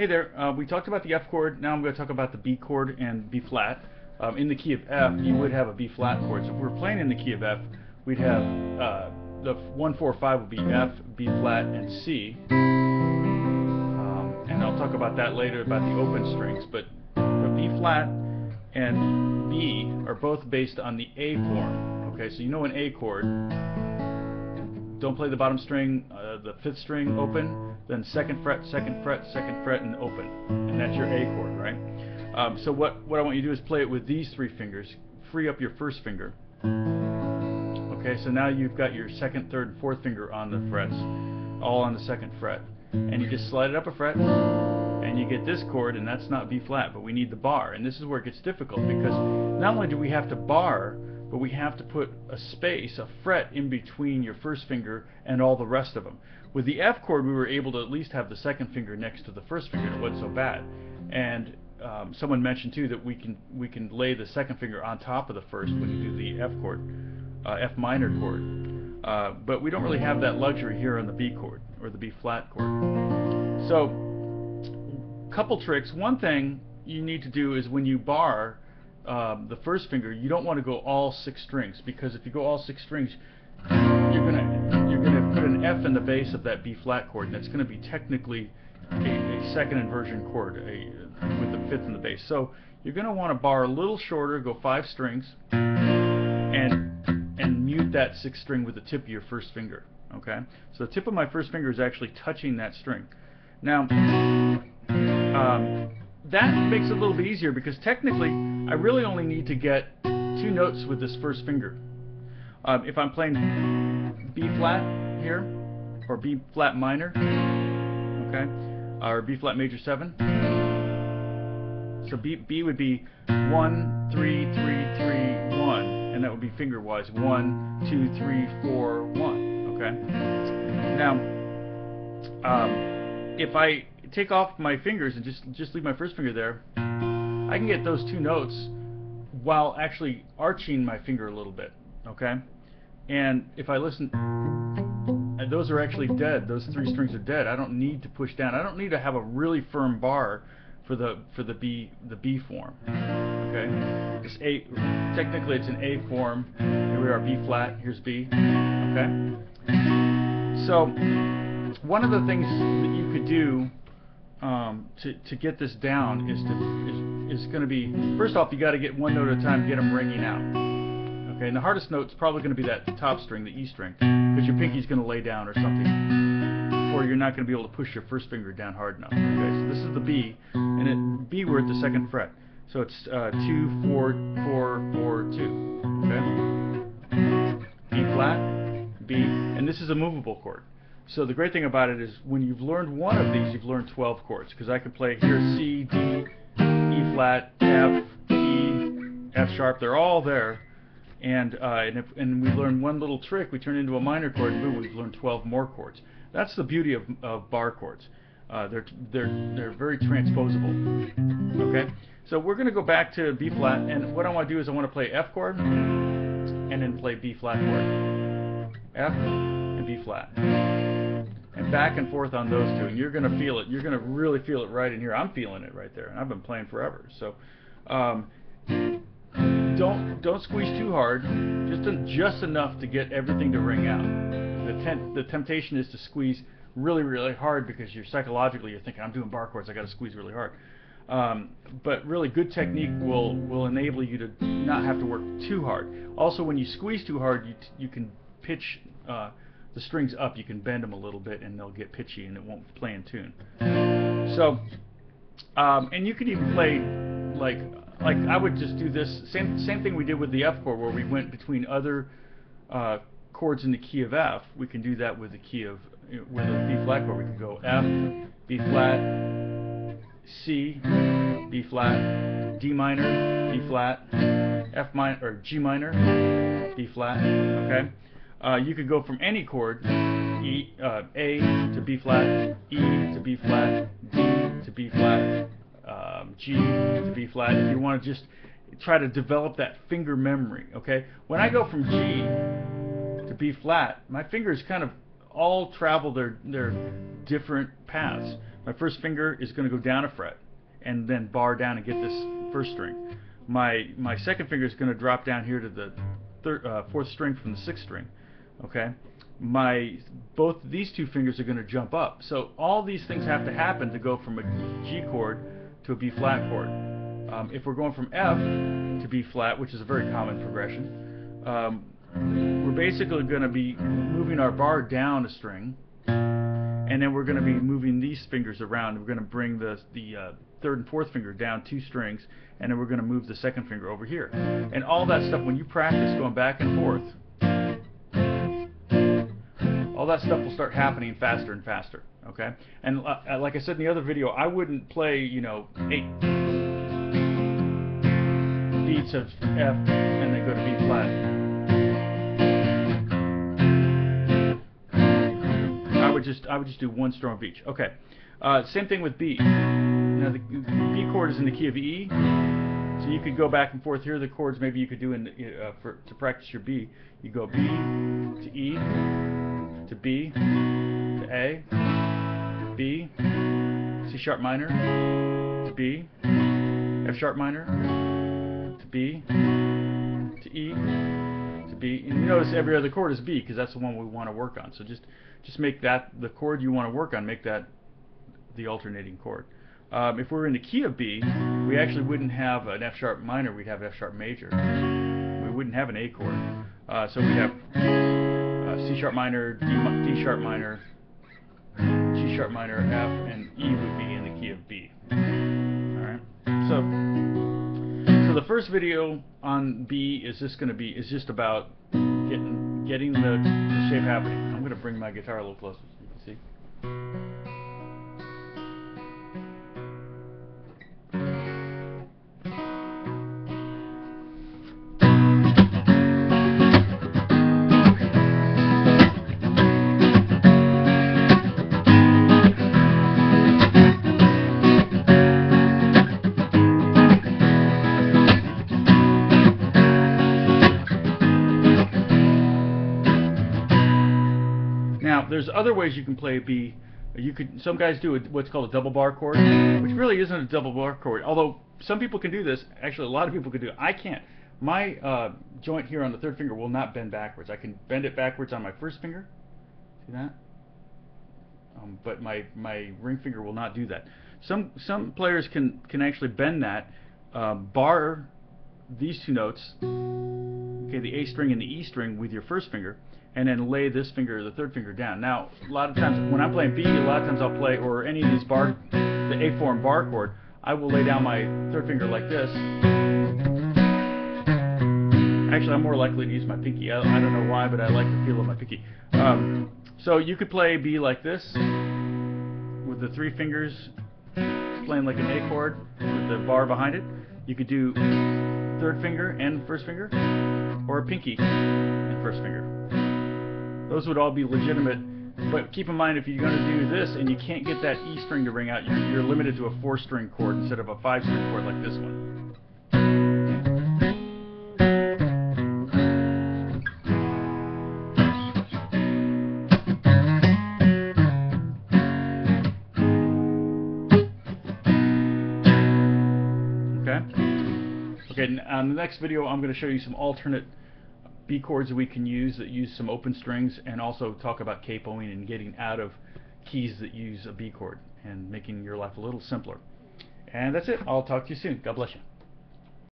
Hey there, we talked about the F chord, now I'm going to talk about the B chord and B flat. In the key of F, you would have a B flat chord. So if we're playing in the key of F, we'd have the 1, 4, 5 would be F, B flat, and C. And I'll talk about that later about the open strings. But the B flat and B are both based on the A form. Okay, so you know an A chord. Don't play the bottom string, the 5th string open, then 2nd fret, 2nd fret, 2nd fret, and open. And that's your A chord, right? So what I want you to do is play it with these 3 fingers. Free up your 1st finger. Okay, so now you've got your 2nd, 3rd, and 4th finger on the frets, all on the 2nd fret. And you just slide it up a fret, and you get this chord, and that's not B flat, but we need the bar. And this is where it gets difficult, because not only do we have to bar, but we have to put a space, a fret, in between your 1st finger and all the rest of them. With the F chord, we were able to at least have the 2nd finger next to the 1st finger, and it wasn't so bad. And someone mentioned too that we can lay the 2nd finger on top of the 1st when you do the F chord, F minor chord. But we don't really have that luxury here on the B chord or the B flat chord. So, couple tricks. One thing you need to do is when you bar the 1st finger, you don't want to go all 6 strings, because if you go all 6 strings, you're gonna put an F in the base of that B flat chord, and that's going to be technically a 2nd inversion chord with the 5th in the bass. So you're going to want to bar a little shorter, go 5 strings, and mute that 6th string with the tip of your 1st finger. Okay, so the tip of my 1st finger is actually touching that string. Now that makes it a little bit easier, because technically I really only need to get 2 notes with this 1st finger. If I'm playing B flat here, or B flat minor, okay, or B flat major 7, so B would be 1, 3, 3, 3, 1, and that would be finger wise, 1, 2, 3, 4, 1. Okay. Now, if I take off my fingers and just leave my 1st finger there, I can get those 2 notes while actually arching my finger a little bit. Okay, and if I listen, those are actually dead. Those 3 strings are dead. I don't need to push down. I don't need to have a really firm bar for the B form. Okay, this A, technically it's an A form. Here we are, B flat. Here's B. Okay, so one of the things that you could do to get this down is going to be, first off, you got to get 1 note at a time, get them ringing out. Okay, and the hardest note is probably going to be that top string, the E string, because your pinky's going to lay down or something, or you're not going to be able to push your 1st finger down hard enough. Okay, so this is the B, and at B we're at the 2nd fret, so it's 2, 4, 4, 4, 2. Okay, B flat, B, and this is a movable chord. So the great thing about it is when you've learned one of these, you've learned 12 chords, because I can play here C, D, E flat, F, E, F sharp. They're all there, and we learn one little trick, we turn it into a minor chord, and boom, we've learned 12 more chords. That's the beauty of bar chords. They're very transposable. Okay, so we're going to go back to B flat, and what I want to do is I want to play F chord, and then play B flat chord, F and B flat. And back and forth on those 2, and you're going to feel it. You're going to really feel it right in here. I'm feeling it right there, and I've been playing forever. So don't squeeze too hard, just enough to get everything to ring out. The temptation is to squeeze really, really hard, because psychologically you're thinking, I'm doing bar chords, I got to squeeze really hard. But really good technique will enable you to not have to work too hard. Also, when you squeeze too hard, you can pitch the strings up, you can bend them a little bit, and they'll get pitchy, and it won't play in tune. So, and you could even play like I would just do this same thing we did with the F chord, where we went between other chords in the key of F. We can do that with the key of with a B flat chord. We can go F, B flat, C, B flat, D minor, B flat, F minor, or G minor, B flat. Okay. You could go from any chord, A to B flat, E to B flat, D to B flat, G to B flat, if you want to just try to develop that finger memory. Okay, when I go from G to B flat, my finger is kind of all travel their different paths. My first finger is going to go down a fret and then bar down and get this first string. My second finger is going to drop down here to the fourth string from the sixth string. Okay, both these two fingers are going to jump up. So all these things have to happen to go from a G chord to a B flat chord. If we're going from F to B flat, which is a very common progression, we're basically going to be moving our bar down a string, and then we're going to be moving these fingers around. We're going to bring the third and fourth finger down 2 strings, and then we're going to move the second finger over here. And all that stuff, when you practice going back and forth, all that stuff will start happening faster and faster. Okay? And like I said in the other video, I wouldn't play, 8 beats of F and then go to B flat. I would just do 1 strum of each. Okay. Same thing with B. Now the B chord is in the key of E, so you could go back and forth. Here are the chords maybe you could do to practice your B. You go B to E to B to A, B, C sharp minor to B, F sharp minor to B to E to B. And you notice every other chord is B because that's the one we want to work on. So just make that the chord you want to work on. Make that the alternating chord. If we're in the key of B, we actually wouldn't have an F sharp minor. We'd have F sharp major. We wouldn't have an A chord. So we have C sharp minor, D sharp minor, G sharp minor, F, and E would be in the key of B. All right. So the first video on B is just about getting the shape happening. I'm going to bring my guitar a little closer so you can see. Now, there's other ways you can play B. Some guys do what's called a double bar chord, which really isn't a double bar chord. Although some people can do this. Actually, a lot of people can do it. I can't. My joint here on the third finger will not bend backwards. I can bend it backwards on my first finger. See that? But my ring finger will not do that. Some players can actually bend that, bar these 2 notes, okay, the A string and the E string with your first finger, and then lay this finger, the third finger, down. Now, a lot of times when I'm playing B, a lot of times I'll play, or any of these the A form bar chord, I will lay down my third finger like this. Actually, I'm more likely to use my pinky. I don't know why, but I like the feel of my pinky. So you could play B like this, with the 3 fingers playing like an A chord with the bar behind it. You could do third finger and first finger, or a pinky and first finger. Those would all be legitimate, but keep in mind if you're going to do this and you can't get that E string to ring out, you're limited to a 4-string chord instead of a 5-string chord like this one. Okay, on the next video I'm going to show you some alternate B chords that we can use that use some open strings, and also talk about capoing and getting out of keys that use a B chord and making your life a little simpler. And that's it. I'll talk to you soon. God bless you.